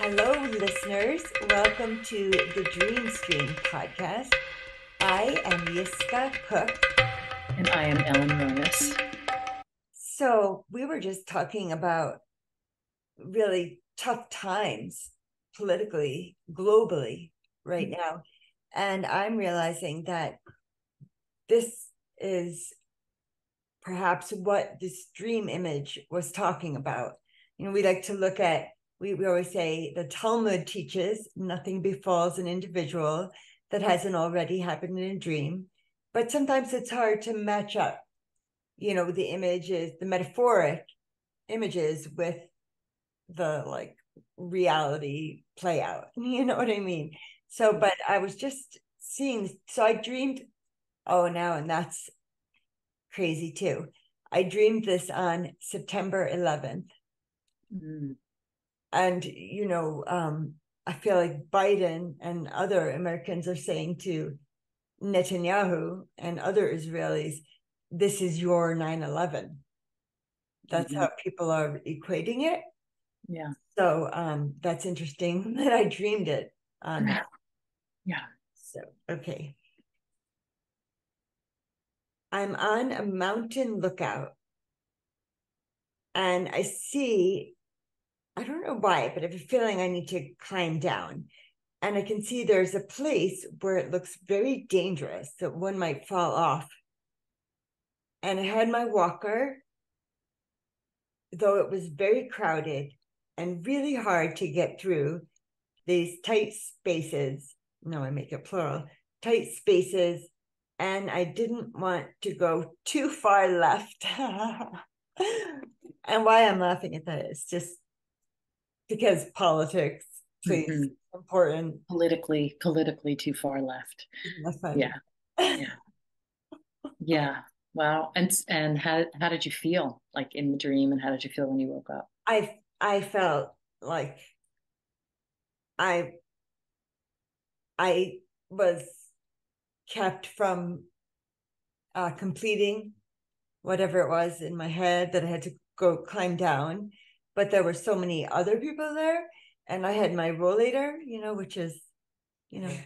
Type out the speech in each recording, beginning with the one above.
Hello, listeners. Welcome to the Dream Stream podcast. I am Yiskah Cook. And I am Ellen Ronis. So, we were just talking about really tough times politically, globally, right now. And I'm realizing that this is perhaps what this dream image was talking about. We like to look at, we always say the Talmud teaches nothing befalls an individual that hasn't already happened in a dream. But sometimes it's hard to match up, the images, the metaphoric images with the like reality play out. You know what I mean? So, but I was just seeing, so I dreamed, oh, now, and that's crazy too. I dreamed this on September 11th. Mm. And, I feel like Biden and other Americans are saying to Netanyahu and other Israelis, this is your 9/11. That's Mm-hmm. how people are equating it. Yeah. So that's interesting that I dreamed it on that. Yeah. So, okay. I'm on a mountain lookout and I see, I don't know why, but I have a feeling I need to climb down. And I can see there's a place where it looks very dangerous that one might fall off. And I had my walker, though it was very crowded and really hard to get through these tight spaces. No, I make it plural, tight spaces. And I didn't want to go too far left. And why I'm laughing at that is just because politics, please, Mm-hmm. important. Politically too far left. Isn't that funny? Yeah. Yeah. Yeah. Wow. And how did you feel like in the dream, and how did you feel when you woke up? I felt like I I was kept from completing whatever it was in my head that I had to go climb down. But there were so many other people there, and I had my rollator, which is, you know,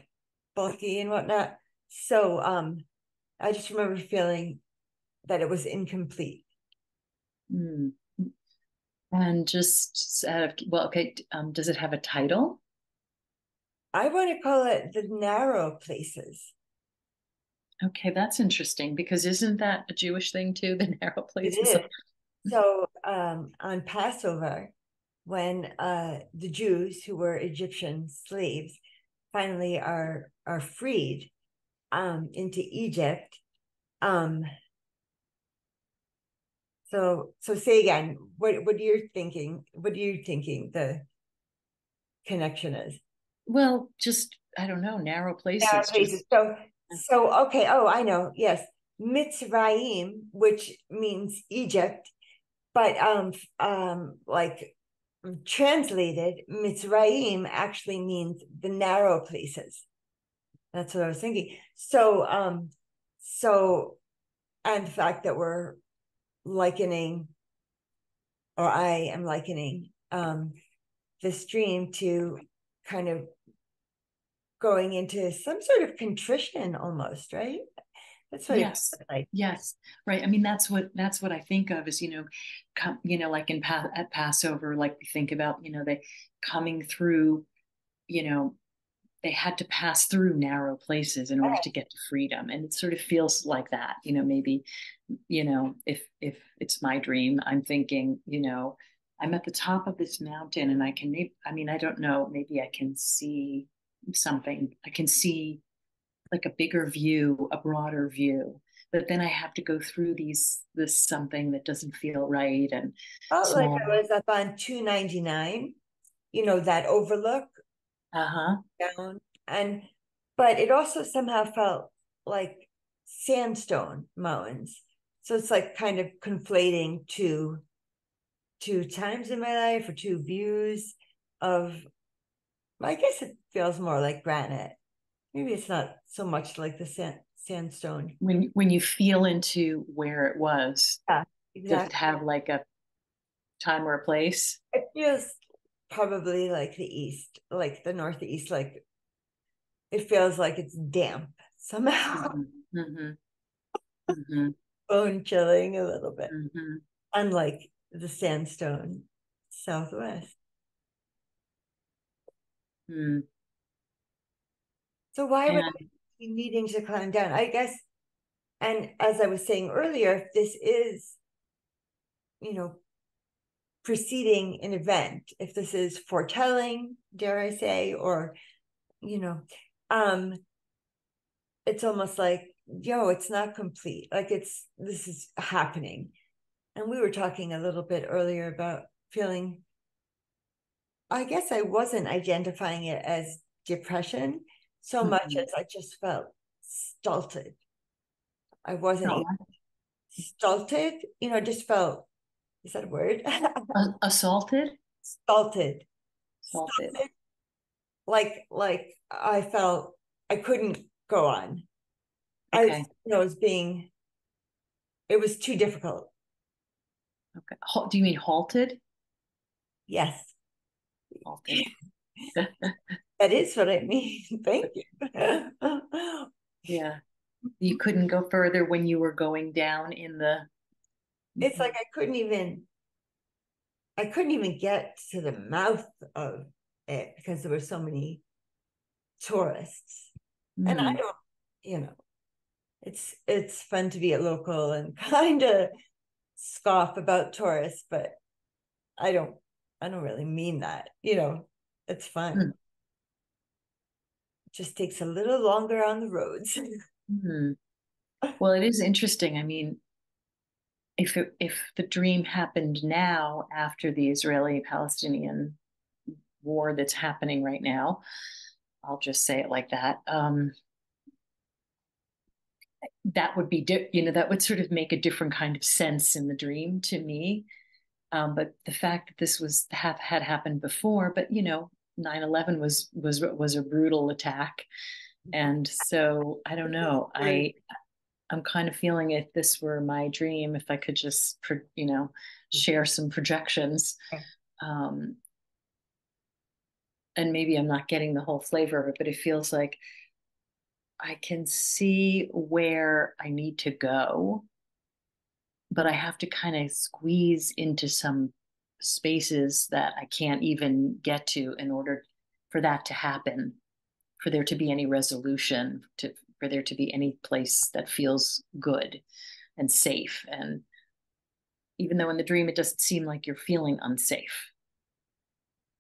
bulky and whatnot. So I just remember feeling that it was incomplete. Mm. And just out of, well, okay. Does it have a title? I want to call it the narrow places. Okay, that's interesting because isn't that a Jewish thing too? The narrow It places. is. So on Passover, when the Jews who were Egyptian slaves finally are freed into Egypt. Um, so say again, what you're thinking? What are you thinking the connection is? Well, just I don't know, narrow Yeah, places. places. Just So okay. Oh, I know. Yes, Mitzrayim, which means Egypt, but like translated, Mitzrayim actually means the narrow places. That's what I was thinking. So and the fact that we're likening, or I am likening this dream to kind of going into some sort of contrition almost, right? That's what it yes, feels like. yes, right. I mean, that's what I think of is like at Passover, like we think about they coming through, you know, they had to pass through narrow places in order to get to freedom, and it sort of feels like that. Maybe if it's my dream, I'm thinking, I'm at the top of this mountain, and I can maybe, I mean, I don't know, maybe I can see something. I can see like a bigger view, a broader view. But then I have to go through this something that doesn't feel right and Felt like small. I was up on 299, that overlook Uh-huh. down. And but it also somehow felt like sandstone mountains. So it's like kind of conflating two times in my life or two views of, I guess it feels more like granite. Maybe it's not so much like the sandstone. When you feel into where it was, Yeah, does it exactly. have like a time or a place? It feels probably like the East, like the Northeast, like it feels like it's damp somehow, Mm-hmm. Mm-hmm. Mm-hmm. bone chilling a little bit, Mm-hmm. unlike the sandstone Southwest. Mm. So why would I And be needing to climb down? I guess, and as I was saying earlier, if this is, you know, preceding an event, if this is foretelling, dare I say, or, you know, um, it's almost like, yo, it's not complete. Like this is happening. And we were talking a little bit earlier about feeling, I guess I wasn't identifying it as depression so much mm-hmm. as I just felt stulted. I wasn't Felt even stulted, just felt, is that a word? assaulted, Stulted. assaulted. Stulted. Like I felt I couldn't go on. I Okay. was being, it was too difficult. Okay. Do you mean halted? Yes, Halted. that is what I mean. Thank you. Yeah. You couldn't go further when you were going down in the. It's Mhm. like I couldn't even get to the mouth of it because there were so many tourists. And I Mm. don't, it's fun to be a local and kind of scoff about tourists, but I don't I don't really mean that. It's fun. Mm. It just takes a little longer on the roads. Mm. Well, it is interesting. I mean, if the dream happened now after the Israeli-Palestinian war that's happening right now, I'll just say it like that. That would be, that would sort of make a different kind of sense in the dream to me. But the fact that this had happened before, but 9/11 was a brutal attack, and so I don't know. I'm kind of feeling if this were my dream, if I could just share some projections, um, and maybe I'm not getting the whole flavor of it, but it feels like I can see where I need to go, but I have to kind of squeeze into some spaces that I can't even get to in order for that to happen, for there to be any resolution, for there to be any place that feels good and safe. And even though in the dream it doesn't seem like you're feeling unsafe.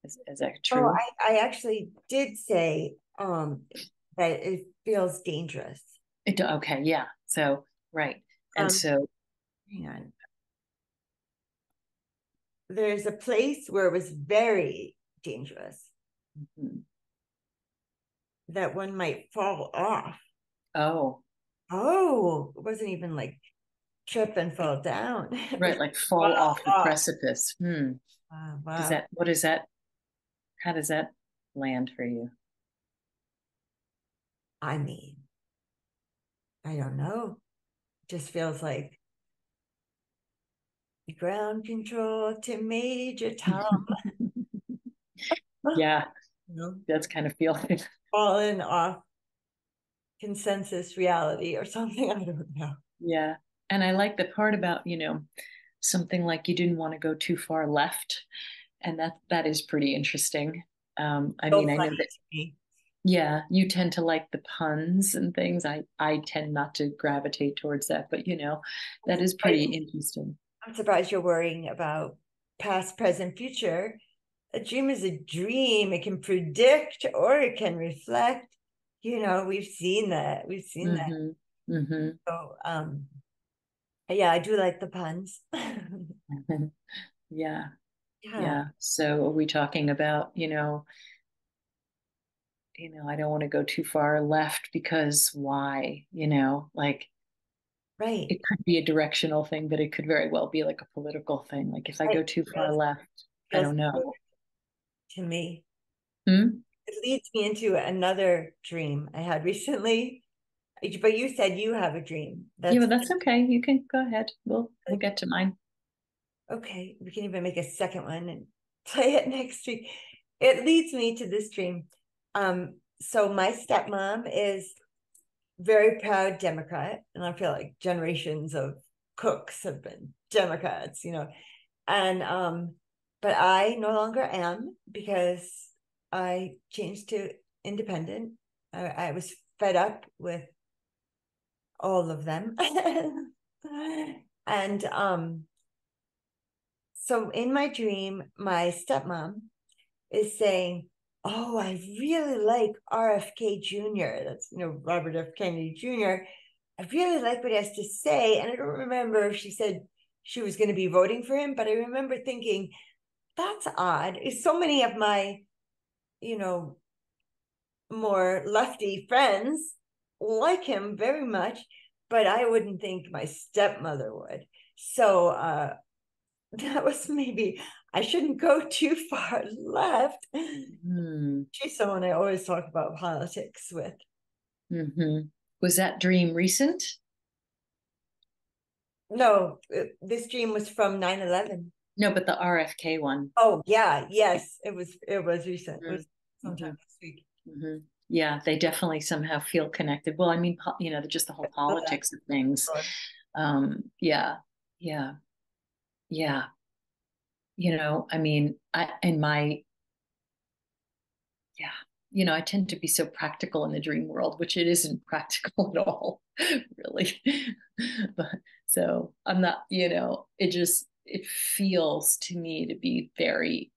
Is that Oh, true? I actually did say that it feels dangerous. Okay, yeah. So, right. And Um, so, hang on. There's a place where it was very dangerous mhm. that one might fall off. Oh, Oh, it wasn't even like trip and fall down. It was right, like fall fall off the off. precipice. Hmm. Wow. What is that? How does that land for you? I mean, I don't know. It just feels like ground control to Major Tom. Yeah, You know, that's kind of feeling. falling off consensus reality or something. I don't know. Yeah. And I like the part about, something like you didn't want to go too far left. And that is pretty interesting. I So mean, I know funny that, to me. yeah, you tend to like the puns and things. I tend not to gravitate towards that, but that is pretty interesting. I'm surprised you're worrying about past, present, future. A dream is a dream. It can predict or it can reflect. We've seen that. We've seen that. Mm-hmm. Mm-hmm. So, yeah, I do like the puns. Yeah. Yeah, Yeah. So are we talking about, I don't want to go too far left because why? Like right. it could be a directional thing, but it could very well be like a political thing. Like if I It go too far feels, left, I feels don't know. clear to me. Hmm? It leads me into another dream I had recently. But you said you have a dream. Yeah, That's but that's okay. You can go ahead. We'll get to mine. okay. We can even make a second one. And play it next week. It leads me to this dream. So my stepmom is very proud Democrat, and I feel like generations of cooks have been Democrats, and but I no longer am because I changed to independent. I was fed up with all of them. And so in my dream, my stepmom is saying, "Oh, I really like RFK Jr." That's, Robert F. Kennedy Jr. I really like what he has to say. And I don't remember if she said she was going to be voting for him, but I remember thinking, that's odd. So many of my, more lefty friends like him very much, but I wouldn't think my stepmother would. So that was, maybe I shouldn't go too far left. She's someone I always talk about politics with. Mm-hmm. Was that dream recent? No, this dream was from 9/11. No, but the RFK one. Oh yeah, yes, it was recent. It was sometime this week. Mm-hmm. Yeah, they definitely somehow feel connected. Well, I mean, just the whole politics of things. Yeah, yeah, yeah. I mean, I tend to be so practical in the dream world, which it isn't practical at all, really. But so I'm not, it feels to me to be very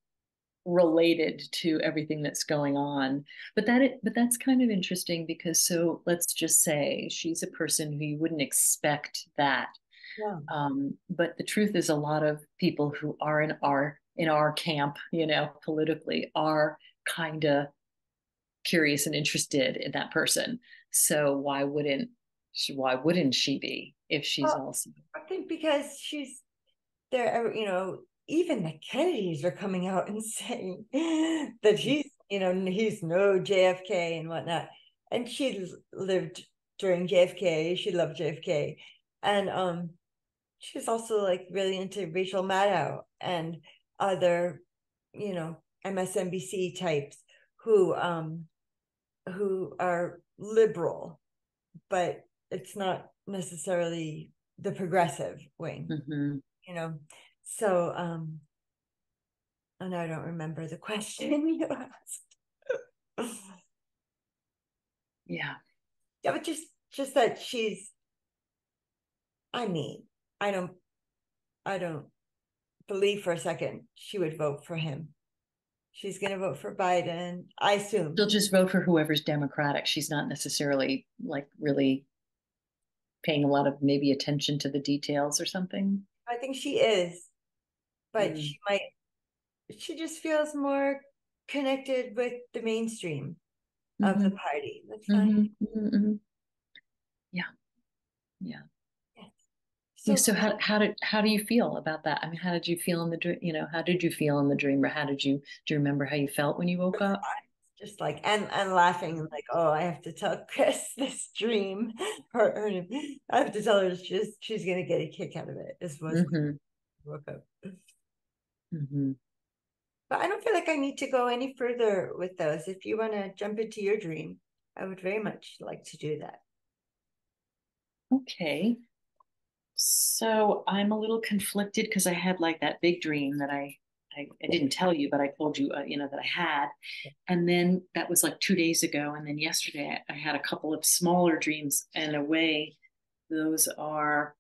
related to everything that's going on. But that's kind of interesting because, so let's just say she's a person who you wouldn't expect that. Yeah. But the truth is, a lot of people who are in our camp, politically, are kind of curious and interested in that person. So why wouldn't she be if she's Well, also. I think because she's there, even the Kennedys are coming out and saying that he's no JFK and whatnot. And she lived during JFK. She loved JFK. And she's also like really into Rachel Maddow and other, MSNBC types who are liberal, but it's not necessarily the progressive wing, Mm-hmm. So and I don't remember the question you asked. Yeah. Yeah, but just that she's, I mean, I don't I don't believe for a second she would vote for him. She's gonna vote for Biden, I assume. She'll just vote for whoever's Democratic. She's not necessarily like really paying a lot of maybe attention to the details or something. I think she is, but Mm. she just feels more connected with the mainstream of the Mm-hmm. party. That's fine. Mm-hmm. Mm-hmm. Yeah. Yeah. Yes. Yeah. So So how do you feel about that? I mean, how did you feel in the dream? How did you feel in the dream, or do you remember how you felt when you woke up? just like, and laughing, like, oh, I have to tell Chris this dream. I have to tell her she's gonna get a kick out of it. This was Mm-hmm. woke up. Mm-hmm. But I don't feel like I need to go any further with those. If you want to jump into your dream, I would very much like to do that. Okay. So I'm a little conflicted because I had like that big dream that I didn't tell you, but I told you, that I had. And then that was like 2 days ago. And then yesterday I had a couple of smaller dreams. And in a way, those are,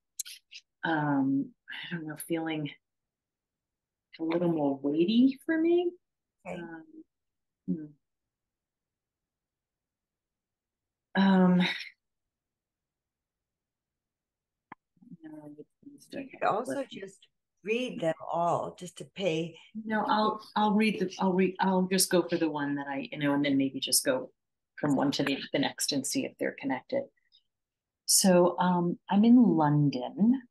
I don't know, feeling a little more weighty for me. Okay. Um, hmm. um, no, You could also just read them all just to pay. no, I'll just go for the one that and then maybe just go from one to the next and see if they're connected. So I'm in London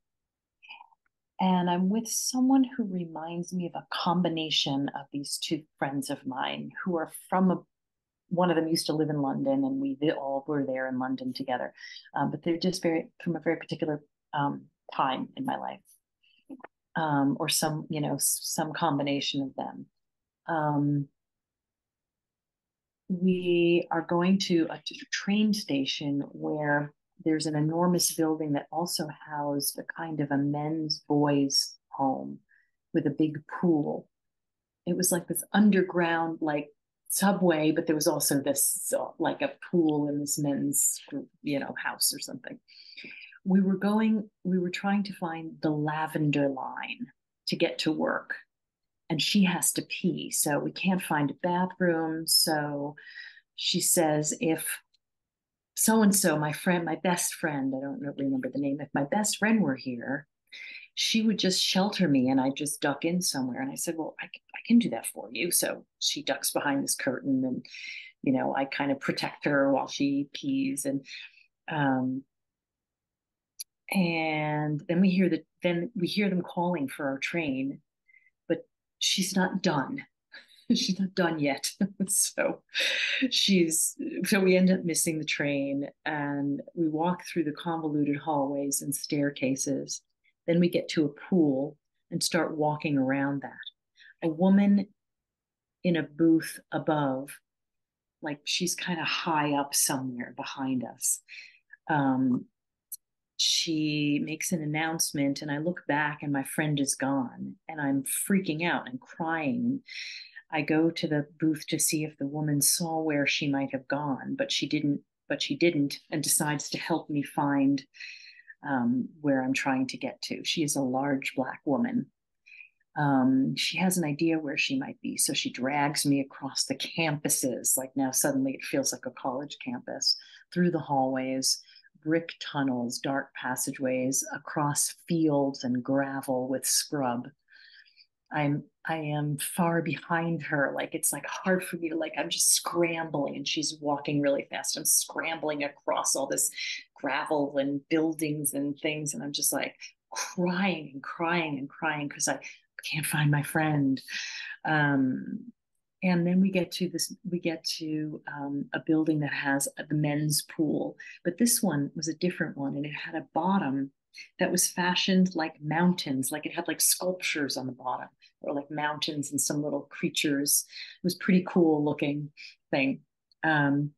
and I'm with someone who reminds me of a combination of these two friends of mine who are one of them used to live in London and we all were there in London together. But they're just from a very particular time in my life. Or some combination of them. Um, we are going to a train station where there's an enormous building that also housed a kind of a men's boys home with a big pool. It was like this underground, like subway, but there was also this like a pool in this men's, house or something. We were trying to find the lavender line to get to work, and she has to pee, so we can't find a bathroom. So she says, if so and so, my friend, my best friend, I don't remember the name, if my best friend were here, she would just shelter me and I just duck in somewhere. And I said, well, I can do that for you. So she ducks behind this curtain, and, I kind of protect her while she pees. Um, and then we hear them calling for our train, but she's not done. She's not done yet. so she's so we end up missing the train, and we walk through the convoluted hallways and staircases. Then we get to a pool and start walking around that. A woman in a booth above, like she's kind of high up somewhere behind us. Um, she makes an announcement, and I look back and my friend is gone, and I'm freaking out and crying. I go to the booth to see if the woman saw where she might have gone, but she didn't. And decides to help me find where I'm trying to get to. She is a large Black woman. She has an idea where she might be, so she drags me across the campuses. Like now, suddenly it feels like a college campus, through the hallways, brick tunnels, dark passageways, across fields and gravel with scrub. I am far behind her. Like it's like hard for me to, like, I'm just scrambling and she's walking really fast. I'm scrambling across all this gravel and buildings and things. And I'm just like crying and crying and crying because I can't find my friend. Um, and then we get to a building that has the men's pool, but this one was a different one, and it had a bottom that was fashioned like mountains, like it had like sculptures on the bottom, or like mountains and some little creatures. It was pretty cool looking thing. Um,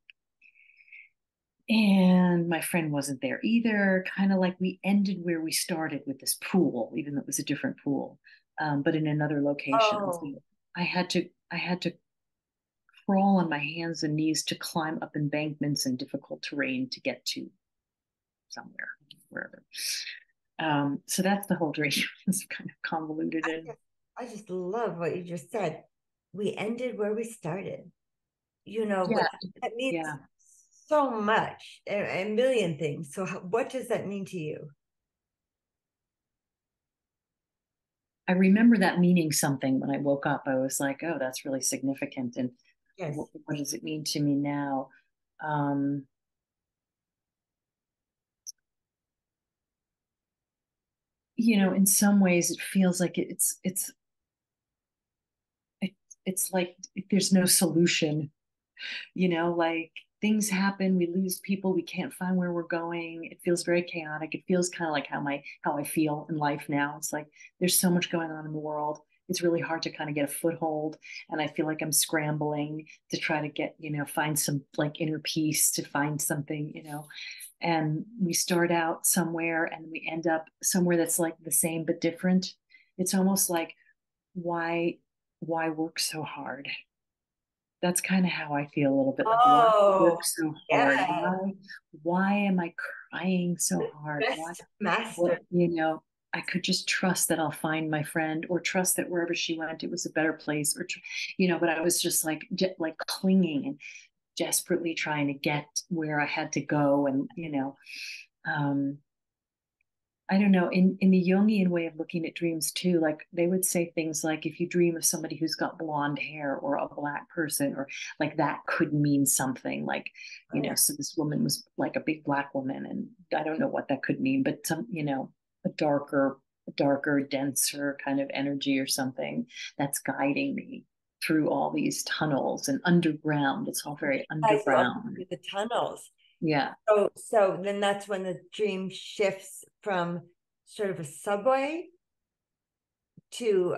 and my friend wasn't there either. Kind of like we ended where we started with this pool, even though it was a different pool, but in another location. So Oh, I had to crawl on my hands and knees to climb up embankments and difficult terrain to get to somewhere, wherever. So that's the whole dream. It's kind of convoluted I and just, I just love what you just said. We ended where we started. But yeah, that means yeah. so much, a million things. So, what does that mean to you? I remember that meaning something when I woke up. I was like, oh, that's really significant. And Yes. what does it mean to me now? Um, in some ways it feels like it, it's like there's no solution. Like things happen, we lose people, we can't find where we're going. It feels very chaotic. It feels kind of like how I feel in life now. It's like there's so much going on in the world. It's really hard to kind of get a foothold, and I feel like I'm scrambling to try to get, find some like inner peace, to find something, and we start out somewhere and we end up somewhere that's like the same but different. It's almost like, why why work so hard? That's kind of how I feel a little bit, like, why Oh, work so hard? yeah. Why am I crying so hard? Why, Best master. what, I could just trust that I'll find my friend, or trust that wherever she went, it was a better place, but I was just like, like clinging and desperately trying to get where I had to go. And, um, I don't know, in the Jungian way of looking at dreams too, like they would say things like, if you dream of somebody who's got blonde hair or a Black person, or like that could mean something like, Oh, yeah. so this woman was like a big Black woman, and I don't know what that could mean, but some, a darker, denser kind of energy or something that's guiding me through all these tunnels and underground. It's all very I love underground. the tunnels. Yeah. So then that's when the dream shifts from sort of a subway to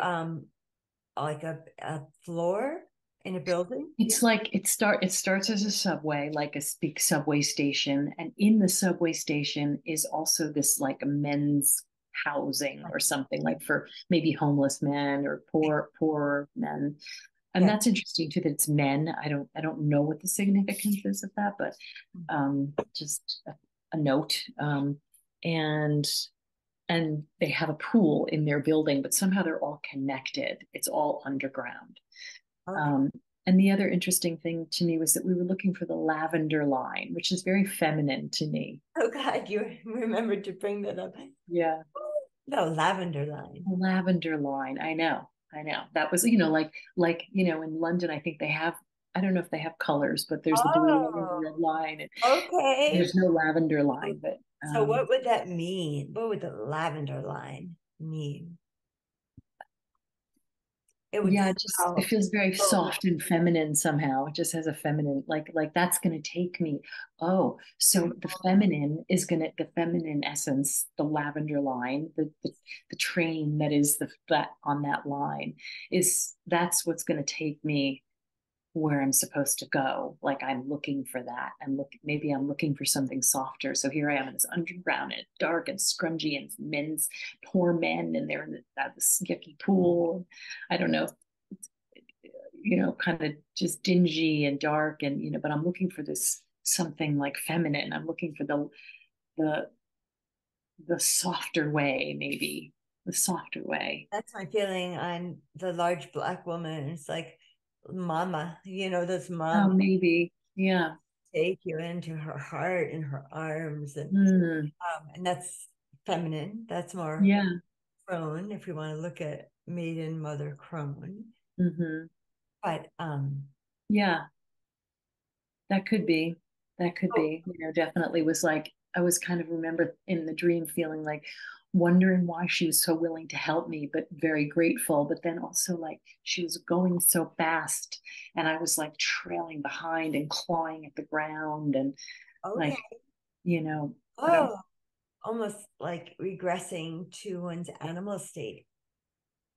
like a floor in a building? It's like it starts as a subway, like a big subway station, and in the subway station is also this like a men's housing or something like for maybe homeless men or poor men. And Yeah. that's interesting too that it's men. I don't know what the significance is of that, but just a note. And and they have a pool in their building, but somehow they're all connected. It's all underground. Okay. Um, and the other interesting thing to me was that we were looking for the lavender line, which is very feminine to me. Oh God, you remembered to bring that up. Yeah. No, lavender line. The lavender line. I know. I know. That was, like, in London, I think they have, I don't know if they have colors, but there's the blue line and the Oh, red line. And okay. there's no lavender line, but So what would that mean? What would the lavender line mean? It would yeah, it smell. feels very Oh, soft and feminine somehow. It just has a feminine, like that's gonna take me. Oh, so the feminine essence, the lavender line, the train that is that on that line that's what's gonna take me where I'm supposed to go. Like I'm looking for that. Maybe I'm looking for something softer. So here I am in this underground and it's dark and scrungy and poor men, and they're in this yucky pool. I don't know, kind of just dingy and dark and but I'm looking for this something like feminine. I'm looking for the the softer way, maybe the softer way. that's my feeling on the large black woman. It's like mama, this Oh, mom maybe. Yeah. take you into her heart and her arms, Mm, and that's feminine. That's more yeah. crone if we want to look at maiden mother crone. Hmm. But Yeah, that could be. That could oh, be. Definitely was like I was kind of remember in the dream feeling like wondering why she was so willing to help me, but very grateful. But then also like she was going so fast and I was like trailing behind and clawing at the ground and okay. like, you know, I don't Oh, almost like regressing to one's animal state,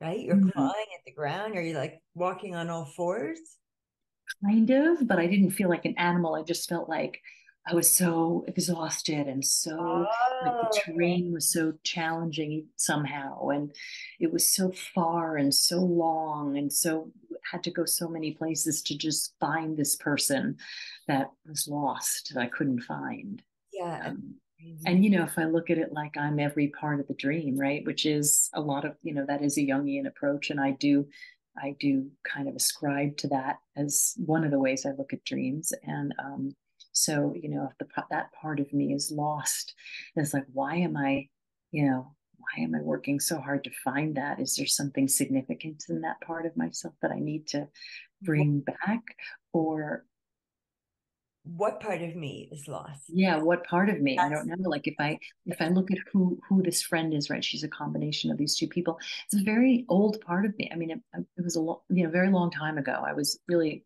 right? You're mm, clawing at the ground. Are you like walking on all fours? kind of, but I didn't feel like an animal. I just felt like I was so exhausted and so like the Oh, okay. terrain was so challenging somehow, and it was so far and so long, and so had to go so many places to just find this person that was lost that I couldn't find. Yeah. Um, and Crazy. if I look at it like I'm every part of the dream, right, which is a lot of, that is a Jungian approach, and I do kind of ascribe to that as one of the ways I look at dreams. And so, if that part of me is lost, it's like, why am I working so hard to find that? Is there something significant in that part of myself that I need to bring back? Or What part of me is lost? yeah, what part of me? I don't That's know. Like if I look at who this friend is, right? She's a combination of these two people. It's a very old part of me. I mean, it was very long time ago. I was really,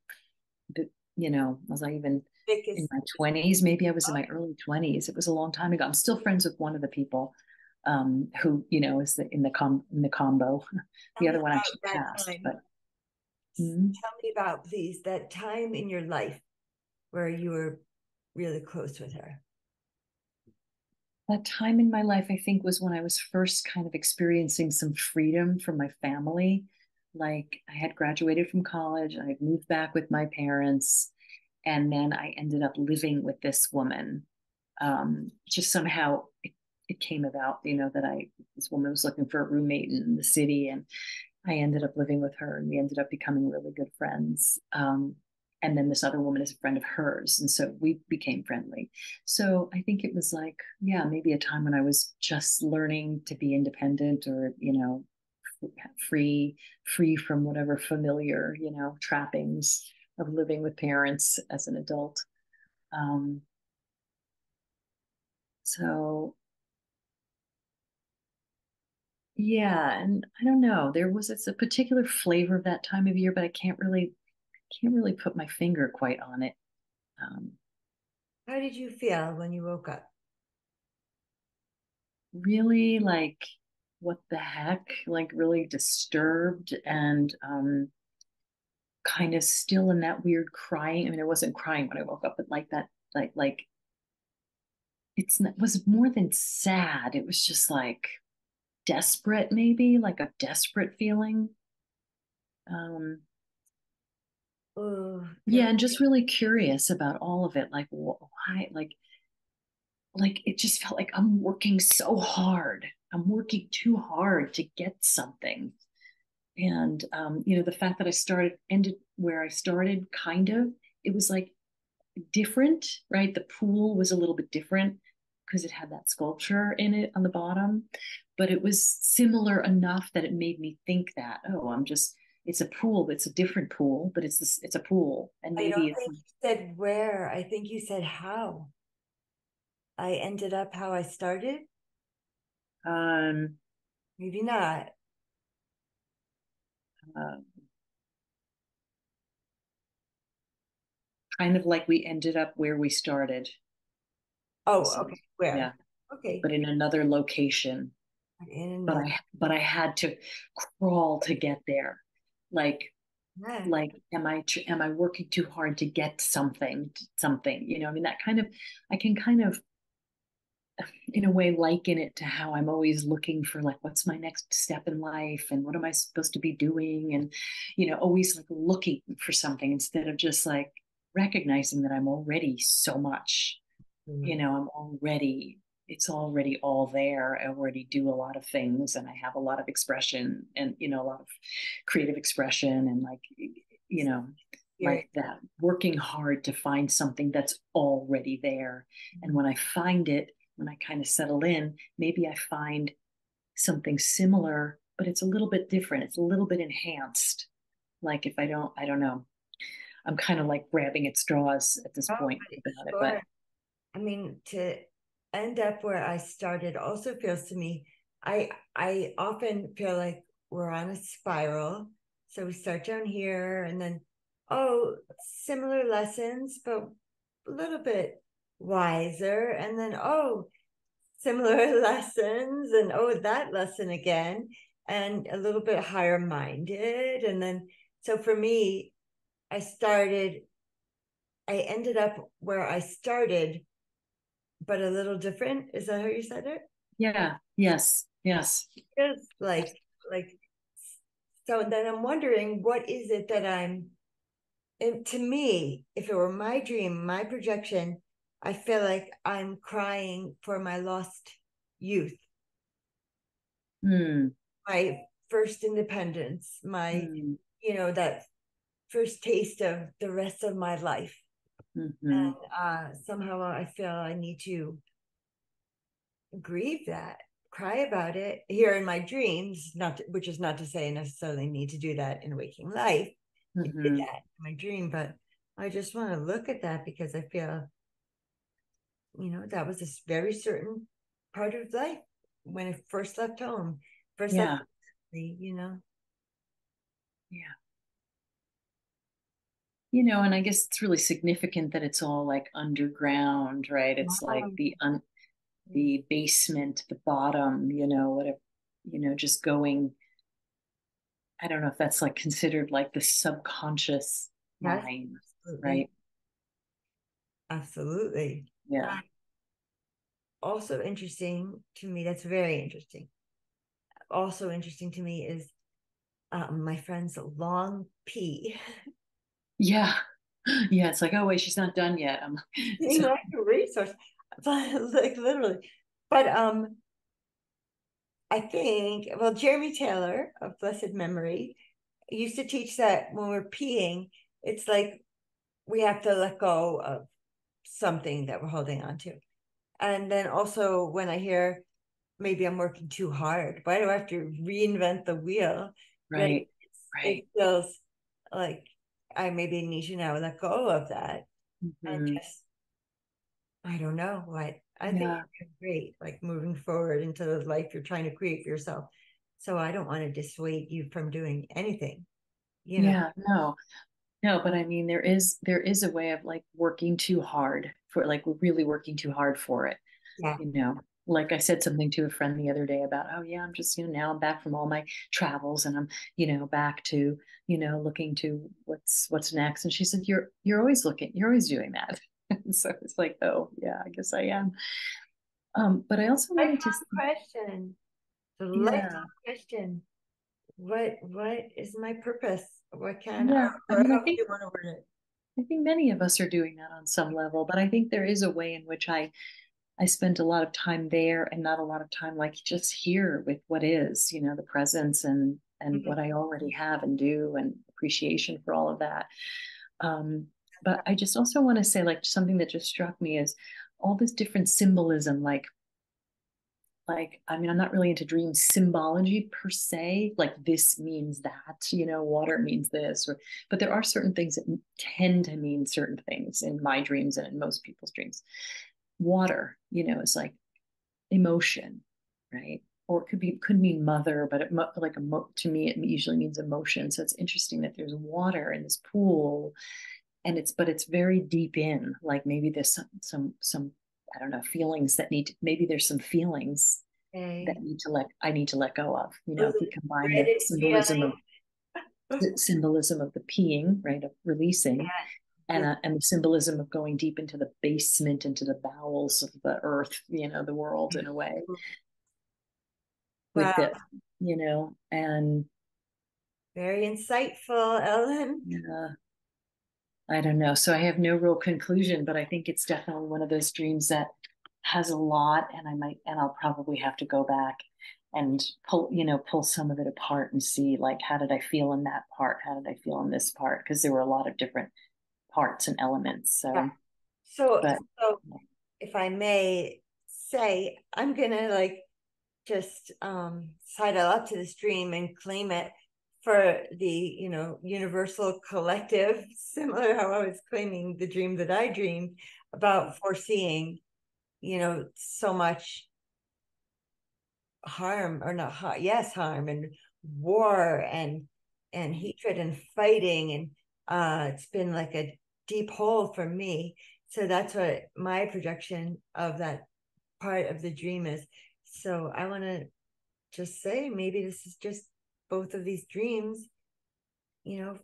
was I even in thickest. my 20s? Maybe I was in my early 20s. It was a long time ago. I'm still friends with one of the people who, is in the combo. Tell The me other one about actually that passed, time. but mm, Tell me about, please, that time in your life where you were really close with her. that time in my life, I think, was when I was first kind of experiencing some freedom from my family. Like I had graduated from college, I had moved back with my parents, and then I ended up living with this woman. Just somehow it came about, that this woman was looking for a roommate in the city, and I ended up living with her, and we ended up becoming really good friends. And then this other woman is a friend of hers, and so we became friendly. So I think it was like, yeah, maybe a time when I was just learning to be independent, or free, free from whatever familiar, trappings of living with parents as an adult. Um, so yeah, and I don't know, it's a particular flavor of that time of year, but I can't really put my finger quite on it. Um, How did you feel when you woke up? really like what the heck, like really disturbed and kind of still in that weird crying. I mean, I wasn't crying when I woke up, but like that, like it was more than sad. It was just like desperate, maybe like a desperate feeling. Um, Oh, yeah, and just really curious about all of it. Like, why? Like it just felt like I'm working so hard. I'm working too hard to get something. And the fact that I started ended where I started, kind of, it was like different, right? The pool was a little bit different because it had that sculpture in it on the bottom, but it was similar enough that it made me think that, oh, it's a pool, but it's a different pool, but it's a pool, and I maybe don't it's think you said where. I think you said how. I ended up how I started. um Maybe not. uh, kind of like we ended up where we started. Oh, So okay. Where? yeah, Okay. but in another location. In But another. I had to crawl to get there. Like Yeah. like am I working too hard to get something, I mean, that kind of, I can kind of in a way liken it to how I'm always looking for like what's my next step in life and what am I supposed to be doing, and always like looking for something instead of just like recognizing that I'm already so much. I'm already, it's already all there. I already do a lot of things and I have a lot of expression and, a lot of creative expression and you know, Spirit. like that, working hard to find something that's already there. And when I find it, when I kind of settle in, maybe I find something similar, but it's a little bit different. It's a little bit enhanced. Like if I don't know. I'm kind of like grabbing at straws at this Oh, point about it, but sure. I mean, to end up where I started also feels to me, I often feel like we're on a spiral. So we start down here and then, oh, similar lessons, but a little bit wiser. And then, oh, similar lessons and oh, that lesson again, and a little bit higher minded. And then, so for me, I started, I ended up where I started but a little different. Is that how you said it? yeah, yes, yes. Yes. Like, so then I'm wondering, what is it that and to me, if it were my dream, my projection, I feel like I'm crying for my lost youth, Hmm. my first independence, my, Hmm. that first taste of the rest of my life. Hmm. And somehow I feel I need to grieve that, cry about it here in my dreams, which is not to say I necessarily need to do that in waking life. I did Hmm. that in my dream, but I just want to look at that because I feel, that was this very certain part of life when I first left home, first left, Yeah, the. yeah. And I guess it's really significant that it's all like underground, right? It's like the basement, the bottom, whatever, just going. I don't know if that's like considered like the subconscious Yes, mind, absolutely. right? Absolutely. Yeah. Also interesting to me, that's very interesting. Also interesting to me is my friend's long P. Yeah. Yeah. It's like, oh wait, she's not done yet. I'm Being so like a resource, but like literally. But I think, well, Jeremy Taylor of blessed memory used to teach that when we're peeing, it's like we have to let go of something that we're holding on to. And then also when I hear maybe I'm working too hard, why do I have to reinvent the wheel? Right? right. It Right. feels like I maybe need to now let go of that and Hmm. just I don't know what. I think Yeah. you're great, like moving forward into the life you're trying to create for yourself. So I don't want to dissuade you from doing anything, you know. Yeah. No. No, but I mean, there is a way of like working too hard for, like really working too hard for it, Yeah. you know. like I said something to a friend the other day about, oh yeah, I'm just, now I'm back from all my travels and I'm, back to, looking to what's next. And she said, you're always looking, you're always doing that. And so it's like, oh yeah, I guess I am. But I also wanted to, Lifelong question. The yeah, lifelong question. What is my purpose? What can yeah. I or mean, how do you want to word it? I think many of us are doing that on some level, but I think there is a way in which I spent a lot of time there and not a lot of time like just here with what is, the presence and Mhm. what I already have and do and appreciation for all of that. But I just also want to say like something that just struck me is all this different symbolism, like I mean I'm not really into dream symbology per se, like this means that, water means this, or but there are certain things that tend to mean certain things in my dreams and in most people's dreams. Water, is like emotion, right? Or it could mean mother, but to me it usually means emotion. So it's interesting that there's water in this pool, and it's very deep in. Like maybe there's some I don't know, feelings that maybe there's some feelings that Okay. I need to let go of. Those If we are combine the dreaded feelings. symbolism of the peeing, right, of releasing, Yeah. and the symbolism of going deep into the basement, into the bowels of the earth, the world in a way Wow. with it, and Very insightful, Ellen. yeah, I don't know. So I have no real conclusion, but I think it's definitely one of those dreams that has a lot, and I'll probably have to go back and pull some of it apart and see like how did I feel in that part? How did I feel in this part? Because there were a lot of different parts and elements. Yeah. So, So, but so if I may say, I'm gonna like just sidle up to this dream and claim it for the universal collective, similar how I was claiming the dream that I dreamed about foreseeing so much harm, or not harm, yes, harm and war and hatred and fighting, and it's been like a deep hole for me. So that's what my projection of that part of the dream is. So I want to just say maybe this is just both of these dreams,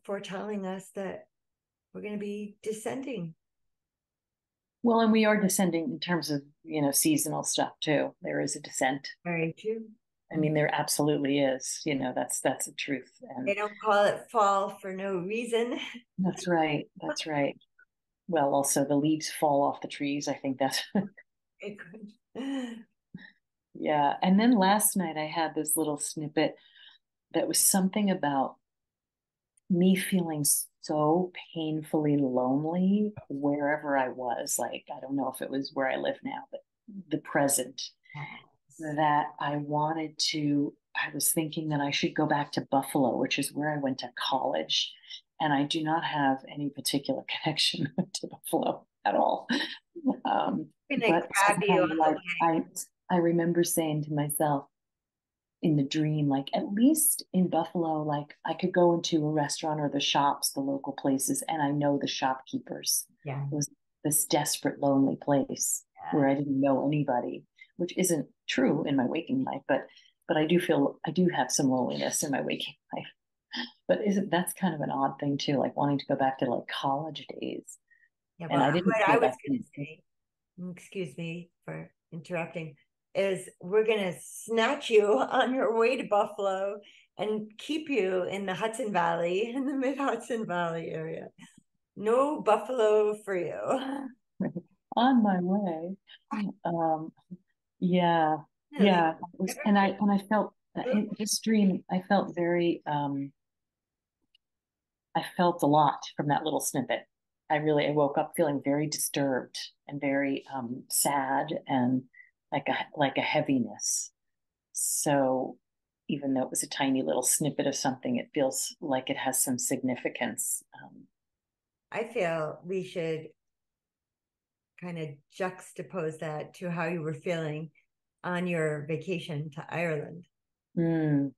foretelling us that we're going to be descending. well, and we are descending in terms of, seasonal stuff too. There is a descent. Very true. I mean, there absolutely is, that's the truth. They And don't call it fall for no reason. that's right. That's right. Well, also the leaves fall off the trees. I think that's It could. yeah. And then last night I had this little snippet that was something about me feeling so painfully lonely wherever I was. Like, I don't know if it was where I live now, but the present, that I was thinking that I should go back to Buffalo, which is where I went to college. And I do not have any particular connection to Buffalo at all. I'm gonna But grab you somehow, on the like, way. I remember saying to myself, in the dream, like at least in Buffalo, like I could go into a restaurant or the shops, the local places, and I know the shopkeepers. Yeah. It was this desperate, lonely place Yeah. where I didn't know anybody, which isn't true in my waking life, but I do have some loneliness in my waking life. But isn't that's kind of an odd thing too, like wanting to go back to like college days. Yeah. And Well, I didn't what I feel was that. gonna say, excuse me for interrupting, is we're gonna snatch you on your way to Buffalo and keep you in the Hudson Valley, in the mid Hudson Valley area. No Buffalo for you. On my way. Um, Yeah, Really? yeah. And I felt in this dream, I felt a lot from that little snippet. I woke up feeling very disturbed and very sad and like a heaviness. So even though it was a tiny little snippet of something, it feels like it has some significance. I feel we should kind of juxtapose that to how you were feeling on your vacation to Ireland, Mm,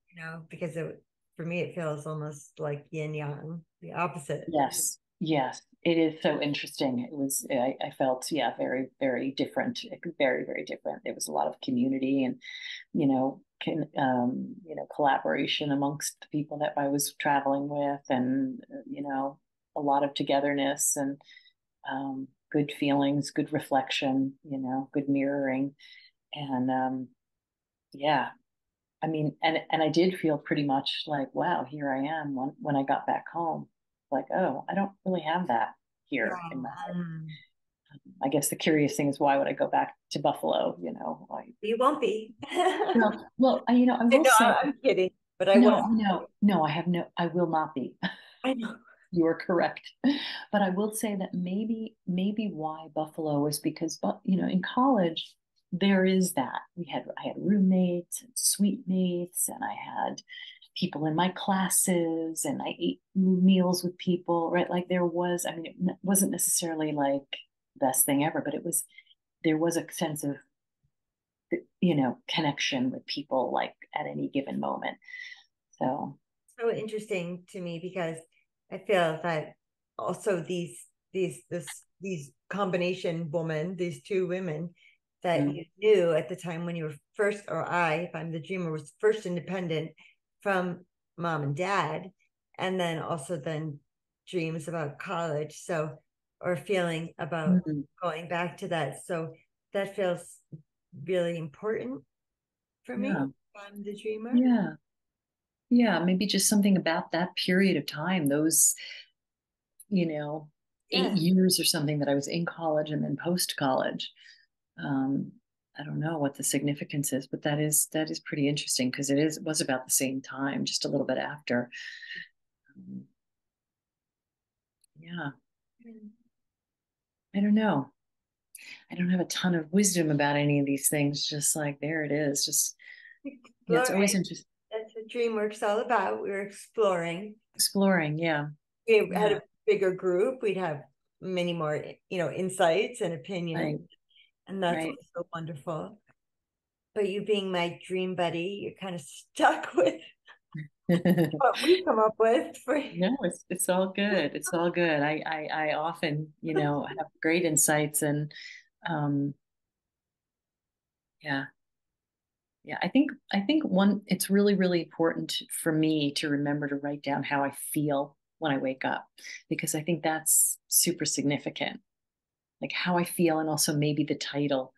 because for me, it feels almost like yin yang, the opposite. yes, Yes, it is so interesting. It was, I felt, yeah, very, very different, very, very different. There was a lot of community and, collaboration amongst the people that I was traveling with, and, a lot of togetherness and good feelings, good reflection, good mirroring. And yeah, I mean, and I did feel pretty much like, wow, here I am when I got back home. Like, oh, I don't really have that here in my life. Um, I guess the curious thing is, why would I go back to Buffalo? Like, you won't be. I will No, say, I'm kidding, but I was. no, no, I will not be. I know. You are correct. But I will say that maybe why Buffalo is because, but in college there is that I had roommates and suite mates, and I had people in my classes, and I ate meals with people, right? Like there was, I mean, it wasn't necessarily like best thing ever, but there was a sense of connection with people like at any given moment. So So interesting to me because I feel that also these combination woman, these two women that mm, you knew at the time when you were first, or I, if I'm the dreamer, was first independent from mom and dad, and then also then dreams about college. So, or feeling about mm, going back to that. So that feels really important for me. yeah, If I'm the dreamer. yeah. Yeah, maybe just something about that period of time, those, you know, eight Yeah. years or something that I was in college and then post college. Um, I don't know what the significance is, but that is pretty interesting because it was about the same time, just a little bit after. Um, yeah, I don't know. I don't have a ton of wisdom about any of these things. Just like there it is. Just it's always Exploring. interesting That's what DreamWorks all about. We were exploring. exploring. Yeah, We had yeah, a bigger group. We'd have many more, insights and opinions, right, and that's right. also wonderful. But you being my dream buddy, you're kind of stuck with what we come up with for. No, it's all good. It's all good. I often, have great insights, and um yeah. Yeah, I think one it's really, really important for me to remember to write down how I feel when I wake up, because I think that's super significant. Like how I feel, and also maybe the title.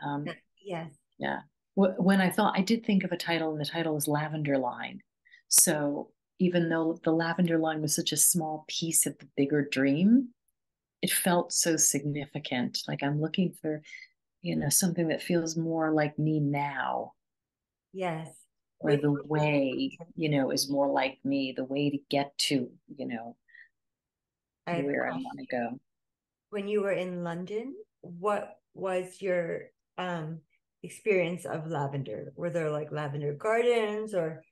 Um Yes. yeah. When I did think of a title, and the title was Lavender Line. So even though the lavender line was such a small piece of the bigger dream, it felt so significant. Like I'm looking for, something that feels more like me now, Yes. or When the way, is more like me, the way to get to, I have a where I want to question. go. When you were in London, what was your experience of lavender? Were there like lavender gardens, or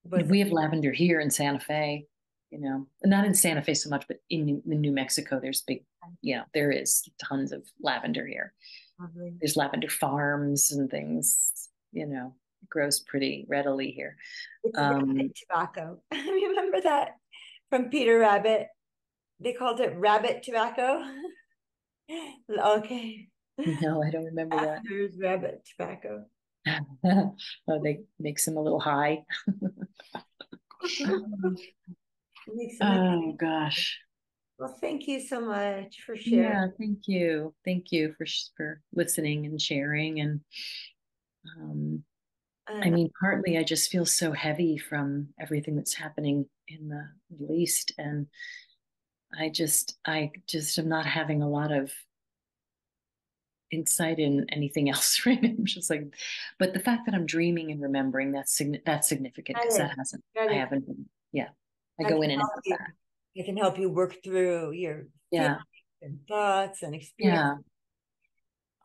was We have lavender here in Santa Fe, not in Santa Fe so much, but in New Mexico, there's big, there is tons of lavender here. lovely? There's lavender farms and things, it grows pretty readily here. It's Um, rabbit tobacco. Remember that from Peter Rabbit? They called it rabbit tobacco. Okay. no, I don't remember that. There's rabbit tobacco. Oh, they makes them a little high. Makes them. Oh gosh. Well, thank you so much for sharing. Yeah, thank you. Thank you for listening and sharing. And um, I And mean, partly I just feel so heavy from everything that's happening in the Middle East, and I just am not having a lot of insight in anything else, right? I'm just like, but the fact that I'm dreaming and remembering, that's significant, that because is, that I is, haven't been, yeah, I I go can in and out help of you. that. I can help you work through your feelings Yeah, and thoughts and experience.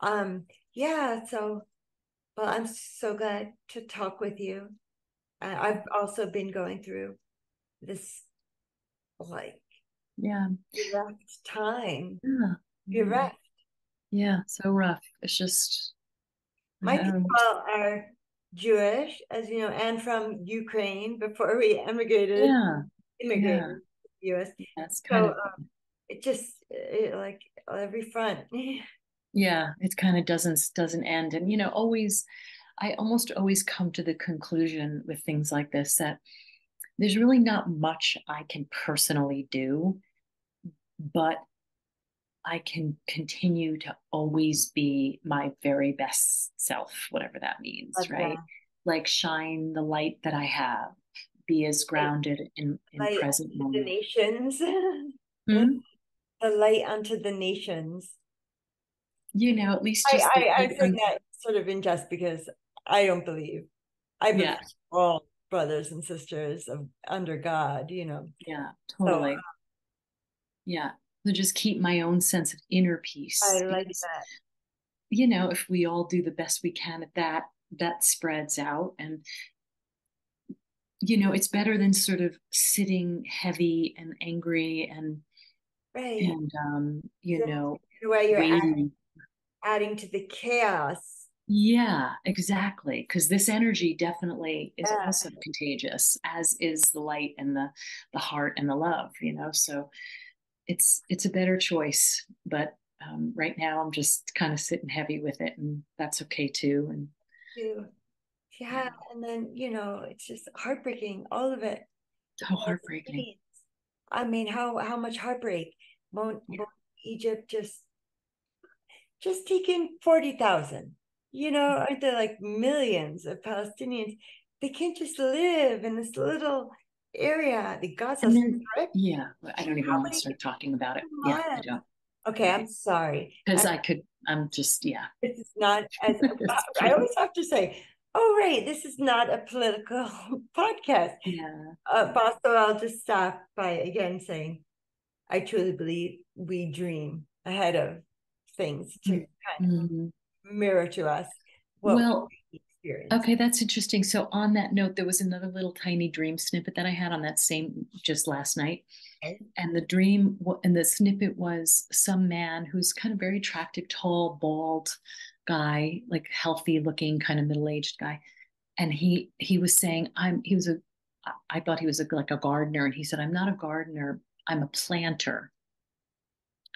yeah, Yeah. So, well, I'm so glad to talk with you. I've also been going through this like yeah, bereft time. yeah, yeah, Bereft. yeah. So rough. It's just, My um, people are Jewish, as you know, and from Ukraine before we emigrated. yeah, yeah, Immigrated. U.S. That's kind So of, it just like every front. yeah, it kind of doesn't end. And always I almost always come to the conclusion with things like this that there's really not much I can personally do, but I can continue to always be my very best self, whatever that means, Love right? that. Like shine the light that I have, be as Light, grounded in light present unto the moment. nations. Hmm? The light unto the nations. At least just the I light say that sort of in jest because I don't believe. I believe yeah, all brothers and sisters of under God, yeah, So totally. Yeah. So just keep my own sense of inner I peace like because, that if we all do the best we can at that, that spreads out. And it's better than sort of sitting heavy and angry right. and The way you're waiting. adding to the chaos. Yeah, exactly. Because this energy definitely is Yeah, also contagious, as is the light and the heart and the love, so it's a better choice. But right now I'm just kind of sitting heavy with it, and that's okay too. And too. Yeah, yeah, and then it's just heartbreaking, all of it. The so heartbreaking. Palestinians. I mean, how much heartbreak? Yeah. Won't Egypt just taking 40,000? Aren't there like millions of Palestinians? They can't just live in this little area, the Gaza And then, Strip. yeah, I don't even How want to many start talking about it. Yeah, I miles? don't. Okay, I'm sorry. Because I'm just, yeah. This is not as It's I pretty, always have to say, oh, right, this is not a political podcast. yeah. So I'll just stop by again saying, I truly believe we dream ahead of things to kind of Mhm. mirror to us what Well, we experience. okay, that's interesting. So on that note, there was another little tiny dream snippet that I had on that same just last night. Okay? And the snippet was some man who's kind of very attractive, tall, bald guy, like healthy looking, kind of middle-aged guy. And he was saying, I thought he was like a gardener, and he said, I'm not a gardener, I'm a planter.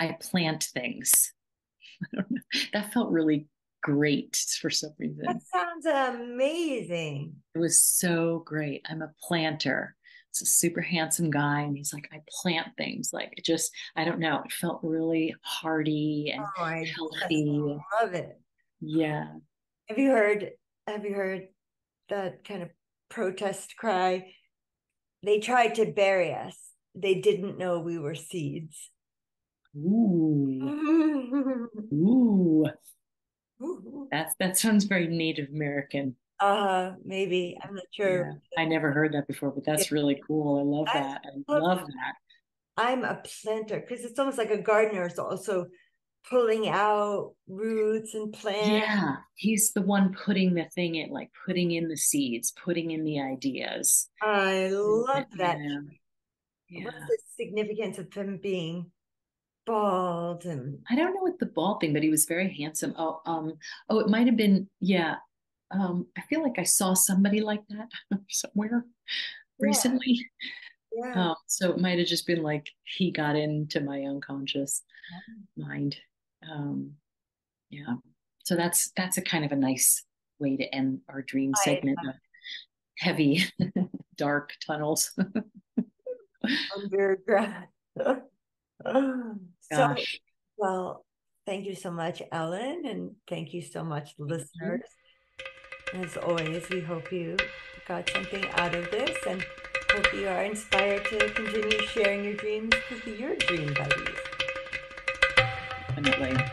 I plant things. I don't know. That felt really great for some That reason. sounds amazing. It was so great. I'm a planter. It's a super handsome guy, and he's like, I plant things. Like it just, I don't know. It felt really hearty and Oh, I just healthy. love it. Yeah. Have you heard have you heard that kind of protest cry? They tried to bury us. They didn't know we were seeds. Ooh. Ooh. That sounds very Native American. Maybe. I'm not sure. Yeah. I never heard that before, but that's really cool. I love I that. I love love that. I'm a planter because it's almost like a gardener is also pulling out roots and plants. Yeah. He's the one putting the thing in, like putting in the seeds, putting in the ideas. I love that. Yeah. What's Yeah. the significance of him being bald and I don't know what the bald thing, but he was very handsome. Oh, it might have been, yeah. I feel like I saw somebody like that somewhere yeah, recently. yeah. So it might have just been like he got into my unconscious mind. Um, yeah. So that's a kind of a nice way to end our dream I segment of heavy, dark tunnels. undergrad. So, Gosh. well, thank you so much, Ellen, and thank you so much, Thank listeners. you. As always, we hope you got something out of this and hope you are inspired to continue sharing your dreams with your dream buddies. Definitely.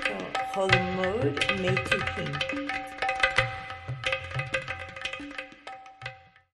So, Holy Mode, May 2 King.